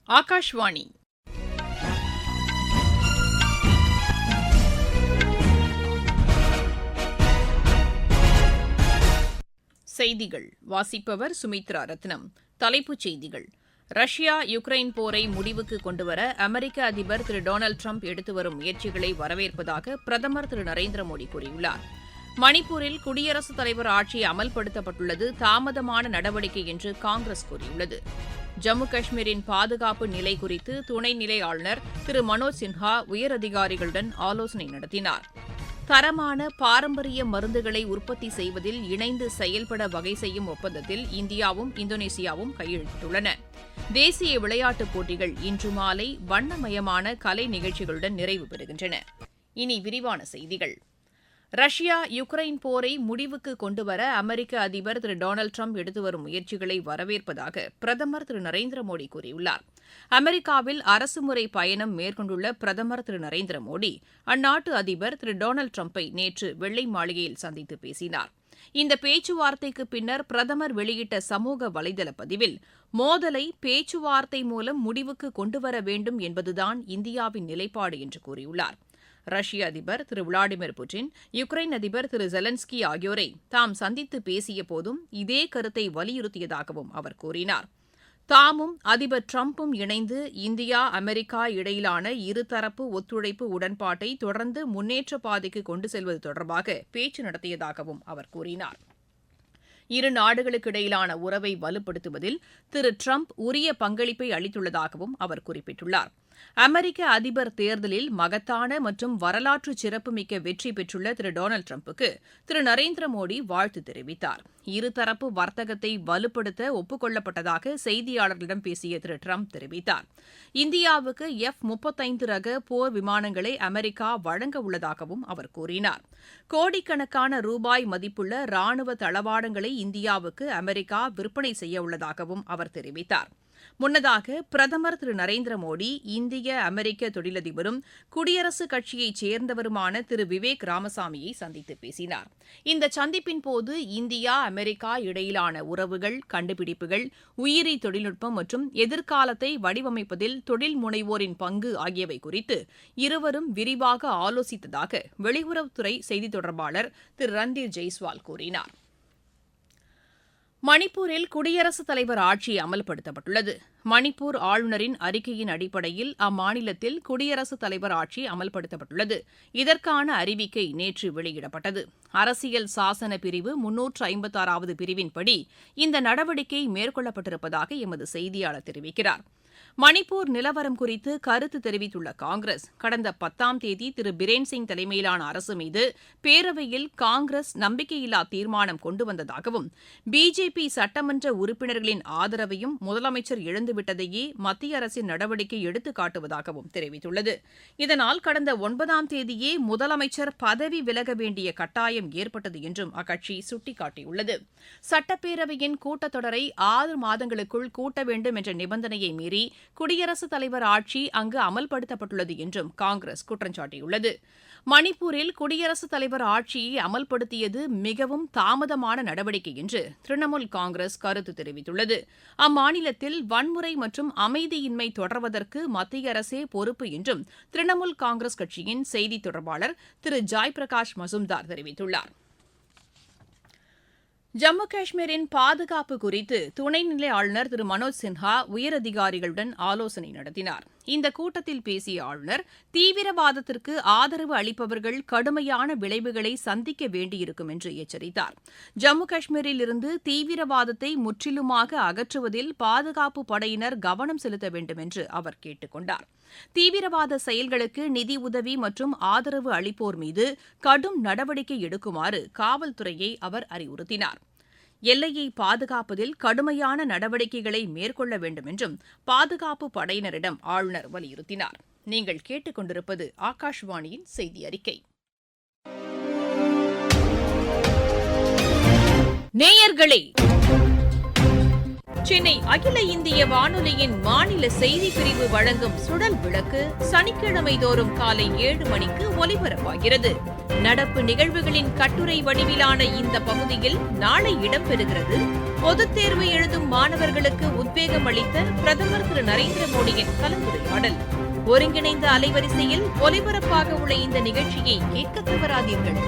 ஆகாஷ்வாணி. செய்திகள் வாசிப்பவர் சுமித்ரா ரத்னம். தலைப்புச் செய்திகள்: ரஷ்யா யுக்ரைன் போரை முடிவுக்கு கொண்டுவர அமெரிக்க அதிபர் திரு டொனால்டு டிரம்ப் எடுத்து வரும் முயற்சிகளை வரவேற்பதாக பிரதமர் திரு நரேந்திர மோடி கூறியுள்ளார். மணிப்பூரில் குடியரசுத் தலைவர் ஆட்சி அமல்படுத்தப்பட்டுள்ளது தாமதமான நடவடிக்கை என்று காங்கிரஸ் கூறியுள்ளது. ஜம்மு காஷ்மீரின் பாதுகாப்பு நிலை குறித்து துணைநிலை ஆளுநர் திரு மனோஜ் சின்ஹா உயரதிகாரிகளுடன் ஆலோசனை நடத்தினார். தரமான பாரம்பரிய மருந்துகளை உற்பத்தி செய்வதில் இணைந்து செயல்பட வகை செய்யும் ஒப்பந்தத்தில் இந்தியாவும் இந்தோனேசியாவும் கையெழுத்திட்டுள்ளன. தேசிய விளையாட்டுப் போட்டிகள் இன்று மாலை வண்ணமயமான கலை நிகழ்ச்சிகளுடன் நிறைவு பெறுகின்றன. இனி விரிவான செய்திகள். ரஷ்யா யுக்ரைன் போரை முடிவுக்கு கொண்டுவர அமெரிக்க அதிபர் திரு டொனால்டு டிரம்ப் எடுத்து வரும் முயற்சிகளை வரவேற்பதாக பிரதமர் திரு நரேந்திர மோடி கூறியுள்ளார். அமெரிக்காவில் அரசுமுறை பயணம் மேற்கொண்டுள்ள பிரதமர் திரு நரேந்திர மோடி அந்நாட்டு அதிபர் திரு டொனால்டு டிரம்பை நேற்று வெள்ளை மாளிகையில் சந்தித்து பேசினார். இந்த பேச்சுவார்த்தைக்கு பின்னர் பிரதமர் வெளியிட்ட சமூக வலைதள பதிவில், மோதலை பேச்சுவார்த்தை மூலம் முடிவுக்கு கொண்டுவர வேண்டும் என்பதுதான் இந்தியாவின் நிலைப்பாடு என்று கூறியுள்ளார். ரஷ்ய அதிபர் திரு விளாடிமிர் புட்டின், யுக்ரைன் அதிபர் திரு ஜெலன்ஸ்கி ஆகியோரை தாம் சந்தித்து பேசிய போதும் இதே கருத்தை வலியுறுத்தியதாகவும் அவர் கூறினார். தாமும் அதிபர் டிரம்பும் இணைந்து இந்தியா அமெரிக்கா இடையிலான இருதரப்பு ஒத்துழைப்பு உடன்பாட்டை தொடர்ந்து முன்னேற்ற பாதைக்கு கொண்டு செல்வது தொடர்பாக பேச்சு நடத்தியதாகவும் அவர் கூறினார். இரு நாடுகளுக்கு இடையிலான உறவை வலுப்படுத்துவதில் திரு டிரம்ப் உரிய பங்களிப்பை அளித்துள்ளதாகவும் அவர் குறிப்பிட்டுள்ளார். அமெரிக்க அதிபர் தேர்தலில் மகத்தான மற்றும் வரலாற்று சிறப்புமிக்க வெற்றி பெற்றுள்ள திரு டொனால்டு டிரம்புக்கு திரு நரேந்திர மோடி வாழ்த்து தெரிவித்தார். இருதரப்பு வர்த்தகத்தை வலுப்படுத்த ஒப்புக் கொள்ளப்பட்டதாக செய்தியாளர்களிடம் பேசிய திரு டிரம்ப் தெரிவித்தார். இந்தியாவுக்கு F-35 ரக போர் விமானங்களை அமெரிக்கா வழங்க உள்ளதாகவும் அவர் கூறினார். கோடிக்கணக்கான ரூபாய் மதிப்புள்ள ராணுவ தளவாடங்களை இந்தியாவுக்கு அமெரிக்கா விற்பனை செய்ய உள்ளதாகவும் அவர் தெரிவித்தார். முன்னதாக பிரதமர் திரு நரேந்திர மோடி இந்திய அமெரிக்க தொழிலதிபரும் குடியரசுக் கட்சியைச் சேர்ந்தவருமான திரு விவேக் ராமசாமியை சந்தித்து பேசினார். இந்த சந்திப்பின் போது இந்தியா அமெரிக்கா இடையிலான உறவுகள், கண்டுபிடிப்புகள், உயிரி தொழில்நுட்பம் மற்றும் எதிர்காலத்தை வடிவமைப்பதில் தொழில் முனைவோரின் பங்கு ஆகியவை குறித்து இருவரும் விரிவாக ஆலோசித்ததாக வெளியுறவுத்துறை செய்தித் தொடர்பாளர் திரு ரந்தீர் ஜெய்ஸ்வால் கூறினார். மணிப்பூரில் குடியரசுத் தலைவர் ஆட்சி அமல்படுத்தப்பட்டுள்ளது. மணிப்பூர் ஆளுநரின் அறிக்கையின் அடிப்படையில் அம்மாநிலத்தில் குடியரசுத் தலைவர் ஆட்சி அமல்படுத்தப்பட்டுள்ளது. இதற்கான அறிவிக்கை நேற்று வெளியிடப்பட்டது. அரசியல் சாசன பிரிவு 356வது பிரிவின்படி இந்த நடவடிக்கை மேற்கொள்ளப்பட்டிருப்பதாக எமது செய்தியாளர் தெரிவிக்கிறார். மணிப்பூர் நிலவரம் குறித்து கருத்து தெரிவித்துள்ள காங்கிரஸ், கடந்த 10ஆம் தேதி திரு பிரேன் சிங் தலைமையிலான அரசு மீது பேரவையில் காங்கிரஸ் நம்பிக்கையில்லா தீர்மானம் கொண்டு வந்ததாகவும், பிஜேபி சட்டமன்ற உறுப்பினர்களின் ஆதரவையும் முதலமைச்சர் இழந்துவிட்டதையே மத்திய அரசின் நடவடிக்கை எடுத்துக் காட்டுவதாகவும் தெரிவித்துள்ளது. இதனால் கடந்த 9ஆம் தேதியே முதலமைச்சர் பதவி விலக வேண்டிய கட்டாயம் ஏற்பட்டது என்றும் அக்கட்சி சுட்டிக்காட்டியுள்ளது. சட்டப்பேரவையின் கூட்டத்தொடரை 6 மாதங்களுக்குள் கூட்ட வேண்டும் என்ற நிபந்தனையை மீறி குடியரசுத் தலைவர் ஆட்சி அங்கு அமல்படுத்தப்பட்டுள்ளது என்றும் காங்கிரஸ் குற்றம் சாட்டியுள்ளது. மணிப்பூரில் குடியரசுத் தலைவர் ஆட்சியை அமல்படுத்தியது மிகவும் தாமதமான நடவடிக்கை என்று திரிணாமுல் காங்கிரஸ் கருத்து தெரிவித்துள்ளது. அம்மாநிலத்தில் வன்முறை மற்றும் அமைதியின்மை தொடர்வதற்கு மத்திய அரசே பொறுப்பு என்றும் திரிணாமுல் காங்கிரஸ் கட்சியின் செய்தித் தொடர்பாளர் திரு ஜாய் பிரகாஷ் மசும்தார் தெரிவித்துள்ளார். ஜம்மு காஷ்மீரின் பாதுகாப்பு குறித்து துணைநிலை ஆளுநர் திரு மனோஜ் சின்ஹா உயரதிகாரிகளுடன் ஆலோசனை நடத்தினார். இந்த கூட்டத்தில் பேசிய ஆளுநர், தீவிரவாதத்திற்கு ஆதரவு அளிப்பவர்கள் கடுமையான விளைவுகளை சந்திக்க வேண்டியிருக்கும் என்று எச்சரித்தார். ஜம்மு காஷ்மீரில் இருந்து தீவிரவாதத்தை முற்றிலுமாக அகற்றுவதில் பாதுகாப்பு படையினர் கவனம் செலுத்த வேண்டும் என்று அவர் கேட்டுக் கொண்டார். தீவிரவாத செயல்களுக்கு நிதி உதவி மற்றும் ஆதரவு அளிப்போர் மீது கடும் நடவடிக்கை எடுக்குமாறு காவல்துறையை அவர் அறிவுறுத்தினார். எல்லையை பாதுகாப்பதில் கடுமையான நடவடிக்கைகளை மேற்கொள்ள வேண்டும் என்றும் பாதுகாப்பு படையினரிடம் ஆளுநர் வலியுறுத்தினார். நீங்கள் கேட்டுக் கொண்டிருப்பது ஆகாஷ்வாணியின் செய்தி அறிக்கை. நேயர்களே, சென்னை அகில இந்திய வானொலியின் மாநில செய்திப் பிரிவு வழங்கும் சுடல் விளக்கு சனிக்கிழமை தோறும் காலை 7 மணிக்கு ஒலிபரப்பாகிறது. நடப்பு நிகழ்வுகளின் கட்டுரை வடிவிலான இந்த பகுதியில் நாளை இடம்பெறுகிறது பொதுத் தேர்வு எழுதும் மாணவர்களுக்கு உத்வேகம் அளித்த பிரதமர் திரு நரேந்திர மோடியின் கலந்துரையாடல். ஒருங்கிணைந்த அலைவரிசையில் ஒலிபரப்பாக உள்ள இந்த நிகழ்ச்சியை கேட்க தவறாதீர்கள்.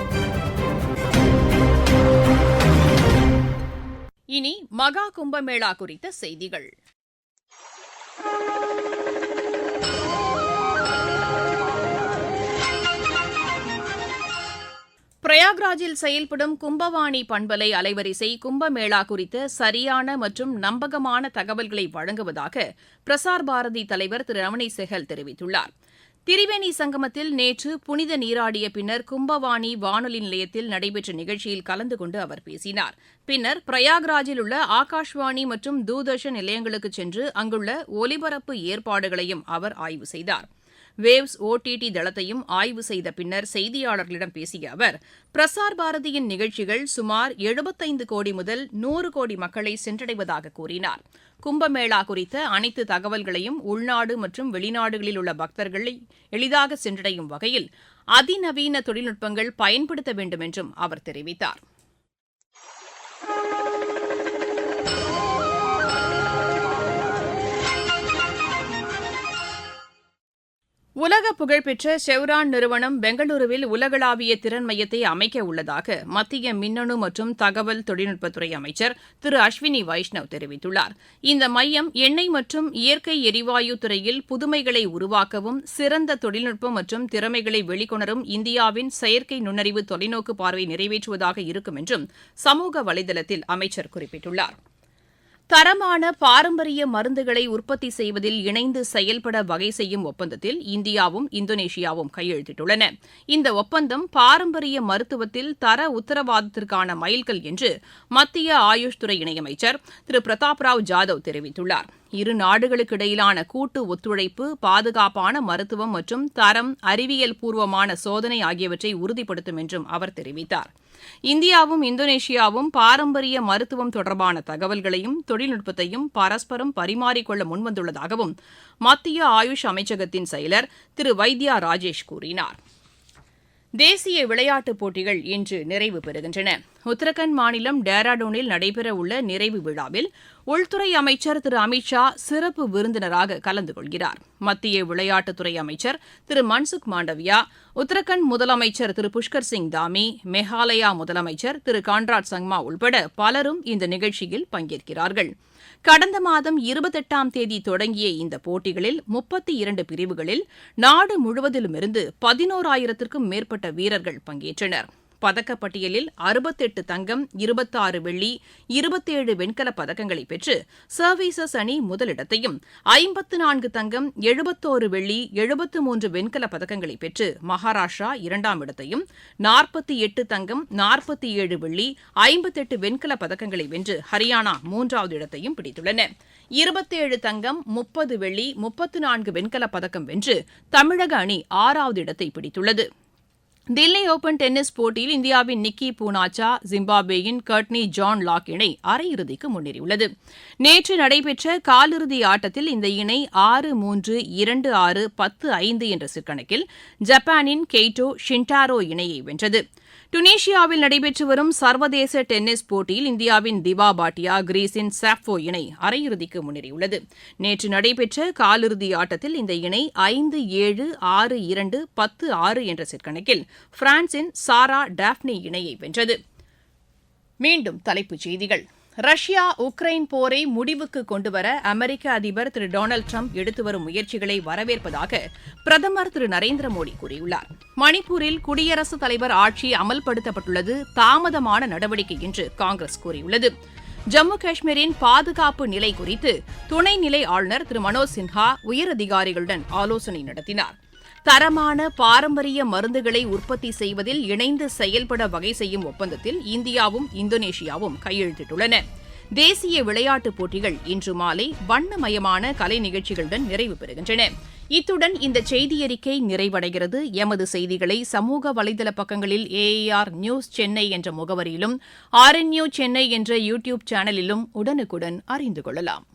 இனி மகா கும்பமேளா குறித்த செய்திகள். பிரயாக்ராஜில் செயல்படும் கும்பவாணி பண்பலை அலைவரிசை கும்பமேளா குறித்த சரியான மற்றும் நம்பகமான தகவல்களை வழங்குவதாக பிரசார் பாரதி தலைவர் திரு ரமணி செஹல் தெரிவித்துள்ளார். திரிவேணி சங்கமத்தில் நேற்று புனித நீராடிய பின்னர் கும்பவாணி வானொலி நிலையத்தில் நடைபெற்ற நிகழ்ச்சியில் கலந்து கொண்டு அவர் பேசினார். பின்னர் பிரயாக்ராஜில் உள்ள ஆகாஷ்வாணி மற்றும் தூர்தர்ஷன் நிலையங்களுக்கு சென்று அங்குள்ள ஒலிபரப்பு ஏற்பாடுகளையும் அவர் ஆய்வு செய்தார். வேவ்ஸ் OTT தளத்தையும் ஆய்வு செய்த பின்னர் செய்தியாளர்களிடம் பேசிய அவர், பிரசார் பாரதியின் நிகழ்ச்சிகள் சுமார் 75 கோடி முதல் 100 கோடி மக்களை சென்றடைவதாக கூறினார். கும்பமேளா குறித்த அனைத்து தகவல்களையும் உள்நாடு மற்றும் வெளிநாடுகளில் உள்ள பக்தர்களை எளிதாக சென்றடையும் வகையில் அதிநவீன தொழில்நுட்பங்கள் பயன்படுத்த வேண்டும் என்றும் அவர் தெரிவித்தார். உலக புகழ்பெற்ற செவ்ரான் நிறுவனம் பெங்களூருவில் உலகளாவிய திறன் மையத்தை அமைக்க உள்ளதாக மத்திய மின்னணு மற்றும் தகவல் தொழில்நுட்பத்துறை அமைச்சர் திரு அஸ்வினி வைஷ்ணவ் தெரிவித்துள்ளார். இந்த மையம் எண்ணெய் மற்றும் இயற்கை எரிவாயு துறையில் புதுமைகளை உருவாக்கவும் சிறந்த தொழில்நுட்பம் மற்றும் திறமைகளை வெளிக்கொணரும் இந்தியாவின் செயற்கை நுண்ணறிவு தொலைநோக்கு பார்வை நிறைவேற்றுவதாக இருக்கும் என்றும் சமூக வலைதளத்தில் அமைச்சர் குறிப்பிட்டுள்ளார். தரமான பாரம்பரிய மருந்துகளை உற்பத்தி செய்வதில் இணைந்து செயல்பட வகை செய்யும் ஒப்பந்தத்தில் இந்தியாவும் இந்தோனேஷியாவும் கையெழுத்திட்டுள்ளன. இந்த ஒப்பந்தம் பாரம்பரிய மருத்துவத்தில் தர உத்தரவாதத்திற்கான மைல்கல் என்று மத்திய ஆயுஷ் துறை இணையமைச்சர் திரு பிரதாப் ராவ் ஜாதவ் தெரிவித்துள்ளார். இரு நாடுகளுக்கு இடையிலான கூட்டு ஒத்துழைப்பு, பாதுகாப்பான மருத்துவம் மற்றும் தரம், அறிவியல் பூர்வமான சோதனை ஆகியவற்றை உறுதிப்படுத்தும் என்றும் அவர் தெரிவித்தார். இந்தியாவும் இந்தோனேஷியாவும் பாரம்பரிய மருத்துவம் தொடர்பான தகவல்களையும் தொழில்நுட்பத்தையும் பரஸ்பரம் பரிமாறிக்கொள்ள முன்வந்துள்ளதாகவும் மத்திய ஆயுஷ் அமைச்சகத்தின் செயலர் திரு வைத்யா ராஜேஷ் கூறினார். தேசிய விளையாட்டுப் போட்டிகள் இன்று நிறைவு பெறுகின்றன. உத்தரகாண்ட் மாநிலம் டேராடூனில் நடைபெறவுள்ள நிறைவு விழாவில் உள்துறை அமைச்சர் திரு அமித் ஷா சிறப்பு விருந்தினராக கலந்து கொள்கிறார். மத்திய விளையாட்டுத்துறை அமைச்சர் திரு மன்சுக் மாண்டவியா, உத்தரகாண்ட் முதலமைச்சர் திரு புஷ்கர் சிங் தாமி, மேகாலயா முதலமைச்சர் திரு கான்ராட் சங்மா உள்பட பலரும் இந்த நிகழ்ச்சியில் பங்கேற்கிறார்கள். கடந்த மாதம் 28ஆம் தேதி தொடங்கிய இந்த போட்டிகளில் 32 பிரிவுகளில் நாடு முழுவதிலுமிருந்து 11,000க்கும் மேற்பட்ட வீரர்கள் பங்கேற்றனர். பதக்கப்பட்டியலில் 68 தங்கம், 26 வெள்ளி, 27 வெண்கலப் பதக்கங்களை பெற்று சர்வீசஸ் அணி முதலிடத்தையும், 54 தங்கம், 71 வெள்ளி, 73 வெண்கலப் பதக்கங்களை பெற்று மகாராஷ்டிரா 2ஆம் இடத்தையும், 48 தங்கம், 47 வெள்ளி, 58 வெண்கலப் பதக்கங்களை வென்று ஹரியானா 3வது இடத்தையும் பிடித்துள்ளன. 27 தங்கம், 30 வெள்ளி, 34 வெண்கலப் பதக்கம் வென்று தமிழக அணி 6வது இடத்தை பிடித்துள்ளது. தில்லி ஓபன் டென்னிஸ் போட்டியில் இந்தியாவின் நிக்கி பூனாச்சா, ஜிம்பாப்வேயின் கர்ட்னி ஜான் லாக் இணை அரையிறுதிக்கு முன்னேறியுள்ளது. நேற்று நடைபெற்ற காலிறுதி ஆட்டத்தில் இந்த இணை 6-3, 2-6, 10-5 என்ற செட் ஜப்பானின் கெய்டோ ஷின்டாரோ இணையை வென்றது. டுனீஷியாவில் நடைபெற்று வரும் சர்வதேச டென்னிஸ் போட்டியில் இந்தியாவின் திவா பாட்டியா, கிரீஸின் சாஃபோ இணை அரையிறுதிக்கு முன்னேறியுள்ளது. நேற்று நடைபெற்ற காலிறுதி ஆட்டத்தில் இந்த இணை 5-7, 6-2, 10-6 என்ற செட் கணக்கில் பிரான்சின் சாரா டாப்னி இணையை வென்றது. மீண்டும் தலைப்புச் செய்திகள். ரஷ்யா உக்ரைன் போரை முடிவுக்கு கொண்டுவர அமெரிக்க அதிபர் திரு டொனால்டு டிரம்ப் எடுத்து வரும் முயற்சிகளை வரவேற்பதாக பிரதமர் திரு நரேந்திர மோடி கூறியுள்ளார். மணிப்பூரில் குடியரசுத் தலைவர் ஆட்சி அமல்படுத்தப்பட்டுள்ளது தாமதமான நடவடிக்கை என்று காங்கிரஸ் கூறியுள்ளது. ஜம்மு காஷ்மீரின் பாதுகாப்பு நிலை குறித்து துணைநிலை ஆளுநர் திரு மனோஜ் சின்ஹா உயரதிகாரிகளுடன் ஆலோசனை நடத்தினார். தரமான பாரம்பரிய மருந்துகளை உற்பத்தி செய்வதில் இணைந்து செயல்பட வகை செய்யும் ஒப்பந்தத்தில் இந்தியாவும் இந்தோனேஷியாவும் கையெழுத்திட்டுள்ளன. தேசிய விளையாட்டுப் போட்டிகள் இன்று மாலை வண்ணமயமான கலை நிகழ்ச்சிகளுடன் நிறைவு பெறுகின்றன. இத்துடன் இந்த செய்தியறிக்கை நிறைவடைகிறது. எமது செய்திகளை சமூக வலைதள பக்கங்களில் AAR நியூஸ் சென்னை என்ற முகவரியிலும் RNU சென்னை என்ற யூடியூப் சேனலிலும் உடனுக்குடன் அறிந்து கொள்ளலாம்.